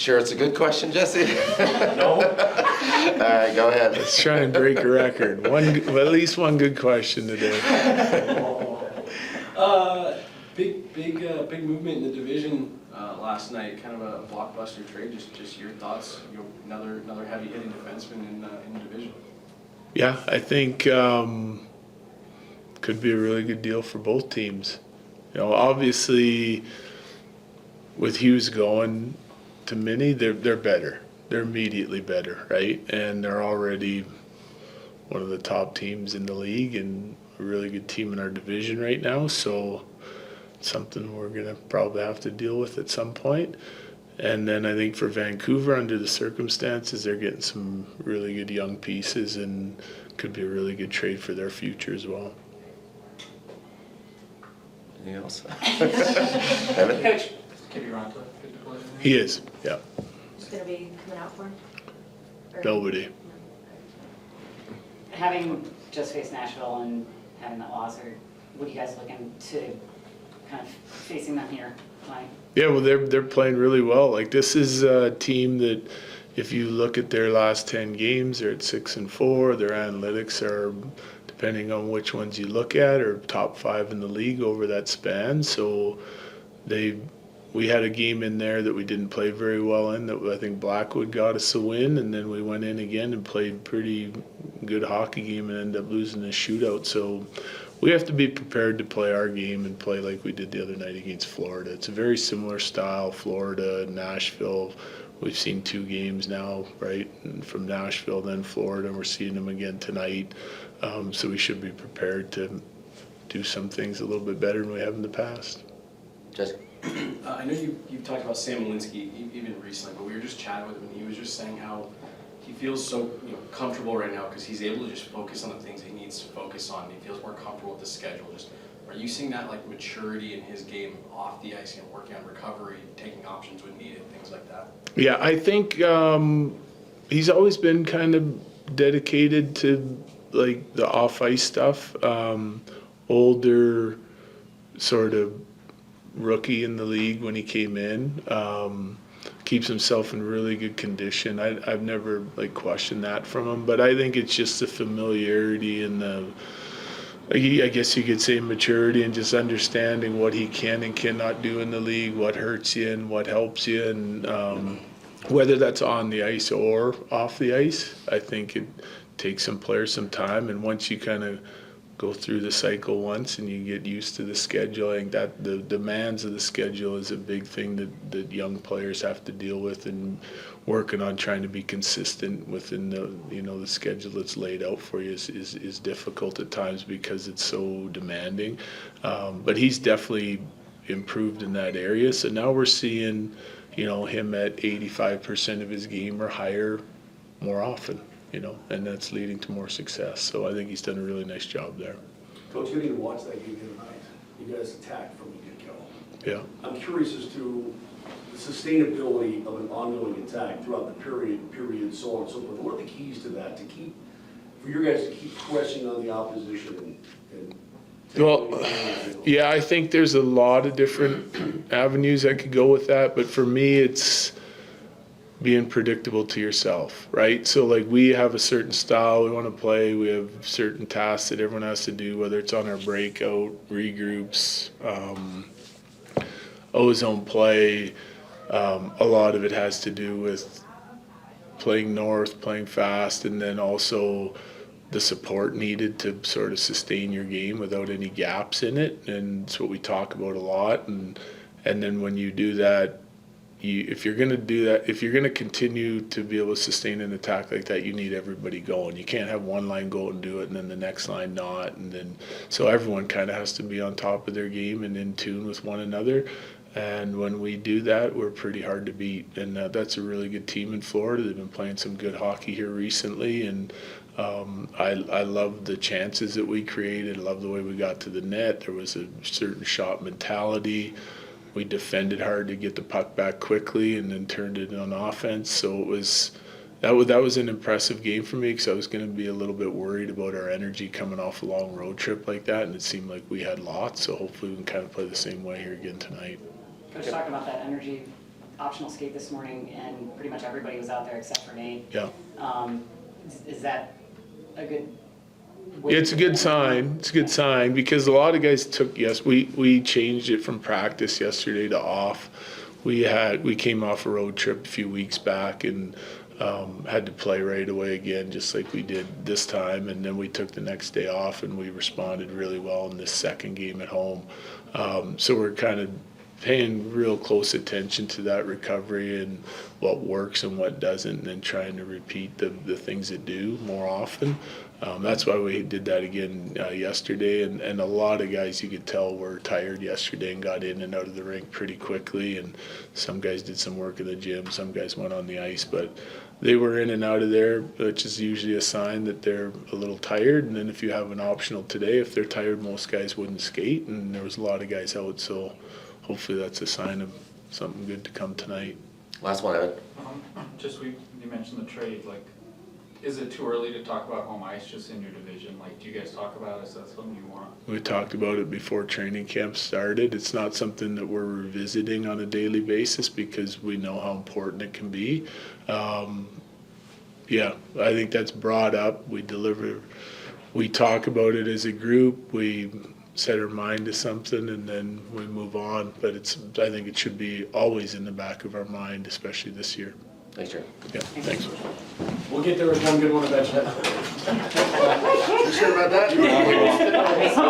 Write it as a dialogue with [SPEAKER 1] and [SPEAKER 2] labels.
[SPEAKER 1] Sure, it's a good question, Jesse?
[SPEAKER 2] No.
[SPEAKER 1] All right, go ahead.
[SPEAKER 3] Let's try and break a record. At least one good question today.
[SPEAKER 2] Big movement in the division last night. Kind of a blockbuster trade. Just your thoughts. Another heavy hitting defenseman in the division.
[SPEAKER 3] Yeah, I think could be a really good deal for both teams. Obviously, with Hughes going to Mini, they're better. They're immediately better, right? And they're already one of the top teams in the league and a really good team in our division right now. So something we're going to probably have to deal with at some point. And then I think for Vancouver, under the circumstances, they're getting some really good young pieces and could be a really good trade for their future as well.
[SPEAKER 1] Anything else?
[SPEAKER 4] Coach,
[SPEAKER 3] He is, yeah.
[SPEAKER 4] who's going to be coming out for him? Or-
[SPEAKER 3] Nobody.
[SPEAKER 5] Having just faced Nashville and having that loss, or what are you guys looking to kind of facing them here tonight?
[SPEAKER 3] Yeah, well, they're playing really well. Like, this is a team that, if you look at their last 10 games, they're at 6-4. Their analytics are, depending on which ones you look at, are top 5 in the league over that span. So we had a game in there that we didn't play very well in that I think Blackwood got us a win, and then we went in again and played pretty good hockey game and ended up losing a shootout. So we have to be prepared to play our game and play like we did the other night against Florida. It's a very similar style, Florida, Nashville. We've seen 2 games now, right, from Nashville, then Florida, and we're seeing them again tonight. So we should be prepared to do some things a little bit better than we have in the past.
[SPEAKER 1] Jesse?
[SPEAKER 2] I know you've talked about Sam Malinsky even recently, but we were just chatting with him, and he was just saying how he feels so comfortable right now because he's able to just focus on the things he needs to focus on. He feels more comfortable with the schedule. Just, are you seeing that like maturity in his game off the ice, working on recovery, taking options when needed, things like that?
[SPEAKER 3] Yeah, I think he's always been kind of dedicated to like the off ice stuff. Older, sort of rookie in the league when he came in. Keeps himself in really good condition. I've never like questioned that from him, but I think it's just the familiarity and I guess you could say maturity and just understanding what he can and cannot do in the league, what hurts you and what helps you, and whether that's on the ice or off the ice. I think it takes some players some time, and once you kind of go through the cycle once and you get used to the schedule, I think that the demands of the schedule is a big thing that young players have to deal with, and working on trying to be consistent within the schedule that's laid out for you is difficult at times because it's so demanding. But he's definitely improved in that area. So now we're seeing, him at 85% of his game or higher more often. And that's leading to more success. So I think he's done a really nice job there.
[SPEAKER 6] Coach, you didn't watch that game the other night. You guys attacked from the get-go.
[SPEAKER 3] Yeah.
[SPEAKER 6] I'm curious as to the sustainability of an ongoing attack throughout the period, so on and so forth. What are the keys to that, for your guys to keep pressing on the opposition and
[SPEAKER 3] Well, yeah, I think there's a lot of different avenues that could go with that, but for me, it's being predictable to yourself, right? So like we have a certain style we want to play, we have certain tasks that everyone has to do, whether it's on our breakout, regroups, ozone play. A lot of it has to do with playing north, playing fast, and then also the support needed to sort of sustain your game without any gaps in it. And it's what we talk about a lot. And then when you do that, if you're going to do that, if you're going to continue to be able to sustain an attack like that, you need everybody going. You can't have one line go and do it and then the next line not. And then so everyone kind of has to be on top of their game and in tune with one another. And when we do that, we're pretty hard to beat. And that's a really good team in Florida. They've been playing some good hockey here recently. And I love the chances that we created. I love the way we got to the net. There was a certain shot mentality. We defended hard to get the puck back quickly and then turned it on offense. So that was an impressive game for me because I was going to be a little bit worried about our energy coming off a long road trip like that, and it seemed like we had lots. So hopefully we can kind of play the same way here again tonight.
[SPEAKER 5] Coach, talking about that energy, optional skate this morning, and pretty much everybody was out there except for Nate.
[SPEAKER 3] Yeah.
[SPEAKER 5] Is that a good? way
[SPEAKER 3] It's a
[SPEAKER 5] to-
[SPEAKER 3] good sign. It's a good sign because a lot of guys took, we changed it from practice yesterday to off. We came off a road trip a few weeks back and had to play right away again, just like we did this time. And then we took the next day off and we responded really well in this second game at home. So we're kind of paying real close attention to that recovery and what works and what doesn't, and then trying to repeat the things that do more often. That's why we did that again yesterday, and a lot of guys you could tell were tired yesterday and got in and out of the rink pretty quickly, and some guys did some work in the gym, some guys went on the ice, but they were in and out of there, which is usually a sign that they're a little tired. And then if you have an optional today, if they're tired, most guys wouldn't skate, and there was a lot of guys out, so hopefully that's a sign of something good to come tonight.
[SPEAKER 1] Last one, Evan.
[SPEAKER 7] You mentioned the trade, like, is it too early to talk about home ice just in your division? Like, do you guys talk about it? Is that something you want?
[SPEAKER 3] We talked about it before training camp started. It's not something that we're revisiting on a daily basis because we know how important it can be. Yeah, I think that's brought up. We talk about it as a group. We set our mind to something and then we move on. But I think it should be always in the back of our mind, especially this year.
[SPEAKER 1] Thanks, Jerry.
[SPEAKER 3] Yeah, thanks.
[SPEAKER 2] We'll get there with one good one eventually.
[SPEAKER 1] You sure about that?